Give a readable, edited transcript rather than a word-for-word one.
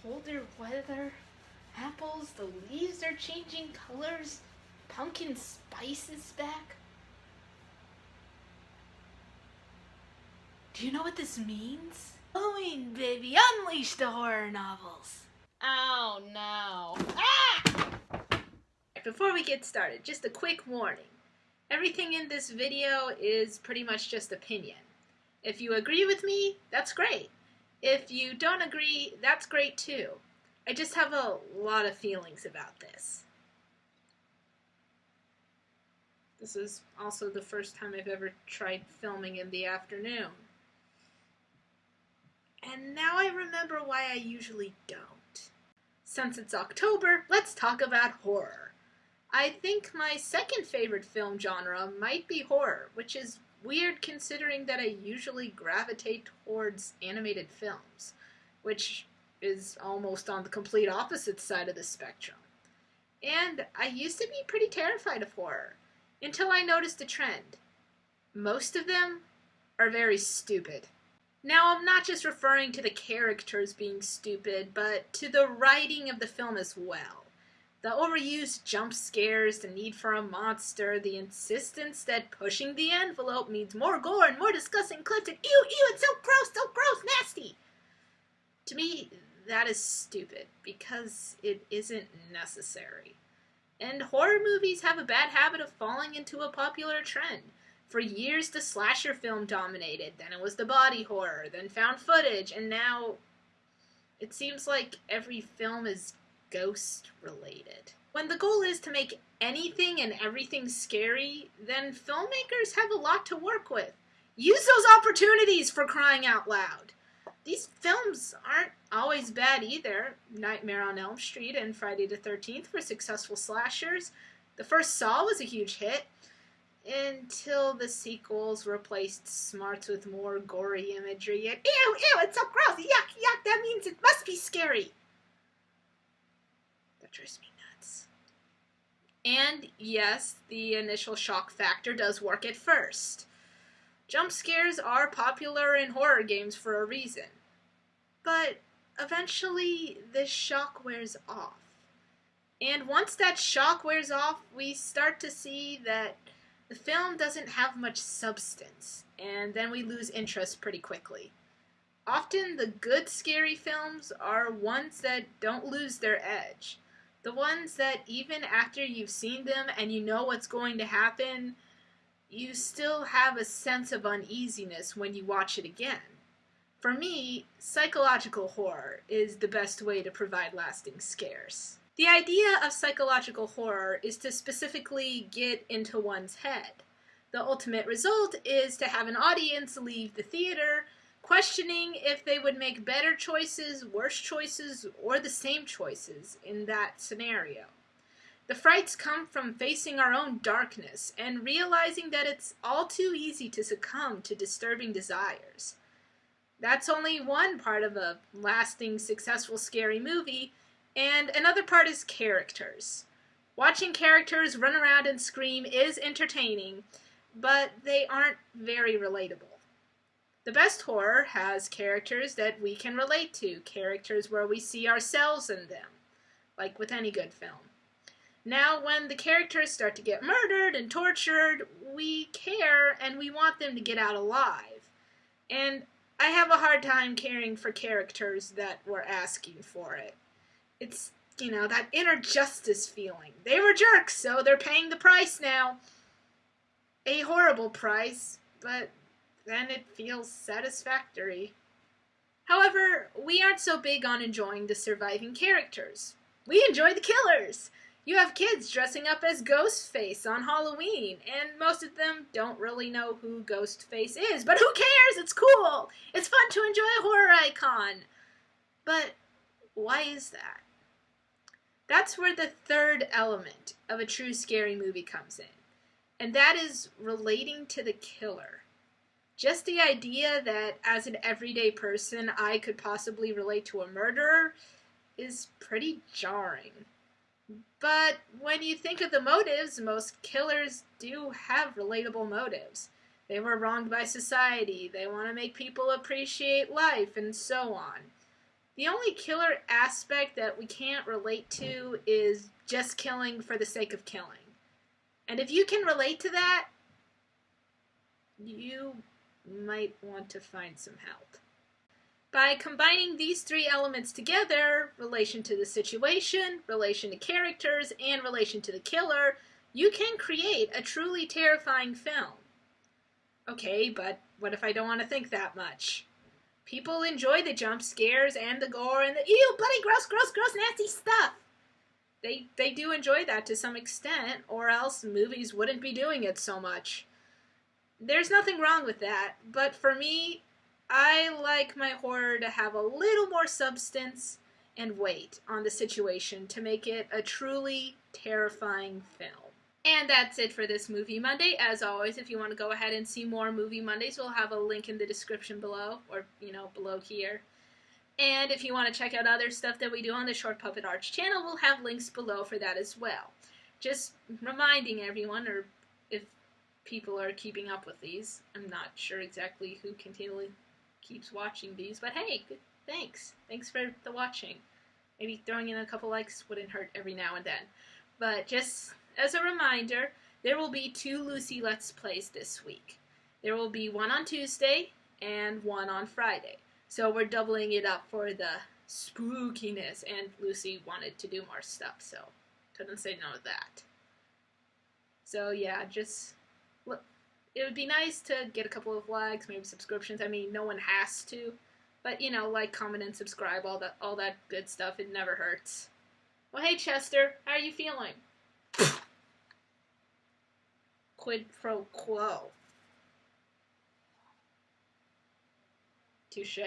colder weather, apples, the leaves are changing colors, pumpkin spice is back. Do you know what this means? Halloween, baby, unleash the horror novels. Oh no. Ah! Before we get started, just a quick warning. Everything in this video is pretty much just opinion. If you agree with me, that's great. If you don't agree, that's great too. I just have a lot of feelings about this. This is also the first time I've ever tried filming in the afternoon. And now I remember why I usually don't. Since it's October, let's talk about horror. I think my second favorite film genre might be horror, which is weird considering that I usually gravitate towards animated films, which is almost on the complete opposite side of the spectrum. And I used to be pretty terrified of horror, until I noticed a trend. Most of them are very stupid. Now, I'm not just referring to the characters being stupid, but to the writing of the film as well. The overused jump scares, the need for a monster, the insistence that pushing the envelope means more gore and more disgusting clips, and ew, it's so gross, nasty! To me, that is stupid, because it isn't necessary. And horror movies have a bad habit of falling into a popular trend. For years, the slasher film dominated, then it was the body horror, then found footage, and now it seems like every film is ghost-related. When the goal is to make anything and everything scary, then filmmakers have a lot to work with. Use those opportunities, for crying out loud! These films aren't always bad either. Nightmare on Elm Street and Friday the 13th were successful slashers. The first Saw was a huge hit, until the sequels replaced smarts with more gory imagery and ew, it's so gross, yuck, that means it must be scary. That drives me nuts. And yes, the initial shock factor does work at first. Jump scares are popular in horror games for a reason. But eventually, this shock wears off. And once that shock wears off, we start to see that the film doesn't have much substance, and then we lose interest pretty quickly. Often the good scary films are ones that don't lose their edge. The ones that even after you've seen them and you know what's going to happen, you still have a sense of uneasiness when you watch it again. For me, psychological horror is the best way to provide lasting scares. The idea of psychological horror is to specifically get into one's head. The ultimate result is to have an audience leave the theater questioning if they would make better choices, worse choices, or the same choices in that scenario. The frights come from facing our own darkness and realizing that it's all too easy to succumb to disturbing desires. That's only one part of a lasting, successful, scary movie, and another part is characters. Watching characters run around and scream is entertaining, but they aren't very relatable. The best horror has characters that we can relate to, characters where we see ourselves in them, like with any good film. Now, when the characters start to get murdered and tortured, we care and we want them to get out alive. And I have a hard time caring for characters that were asking for it. It's, that inner justice feeling. They were jerks, so they're paying the price now. A horrible price, but then it feels satisfactory. However, we aren't so big on enjoying the surviving characters. We enjoy the killers. You have kids dressing up as Ghostface on Halloween, and most of them don't really know who Ghostface is, but who cares? It's cool. It's fun to enjoy a horror icon. But why is that? That's where the third element of a true scary movie comes in, and that is relating to the killer. Just the idea that as an everyday person I could possibly relate to a murderer is pretty jarring. But when you think of the motives, most killers do have relatable motives. They were wronged by society, they want to make people appreciate life, and so on. The only killer aspect that we can't relate to is just killing for the sake of killing. And if you can relate to that, you might want to find some help. By combining these three elements together, relation to the situation, relation to characters, and relation to the killer, you can create a truly terrifying film. Okay, but what if I don't want to think that much? People enjoy the jump scares and the gore and the ew, bloody, gross, gross, gross, nasty stuff. They do enjoy that to some extent, or else movies wouldn't be doing it so much. There's nothing wrong with that, but for me, I like my horror to have a little more substance and weight on the situation to make it a truly terrifying film. And that's it for this Movie Monday. As always, if you want to go ahead and see more Movie Mondays, we'll have a link in the description below, or, below here. And if you want to check out other stuff that we do on the Short Puppet Arts channel, we'll have links below for that as well. Just reminding everyone, or if people are keeping up with these, I'm not sure exactly who continually keeps watching these, but hey, thanks. Thanks for the watching. Maybe throwing in a couple likes wouldn't hurt every now and then. But just as a reminder, there will be 2 Lucy Let's Plays this week. There will be one on Tuesday and one on Friday. So we're doubling it up for the spookiness, and Lucy wanted to do more stuff, so couldn't say no to that. So yeah, just look, it would be nice to get a couple of likes, maybe subscriptions. I mean, no one has to, but like, comment, and subscribe, all that good stuff. It never hurts. Well, hey Chester, how are you feeling? Quid pro quo. Touche.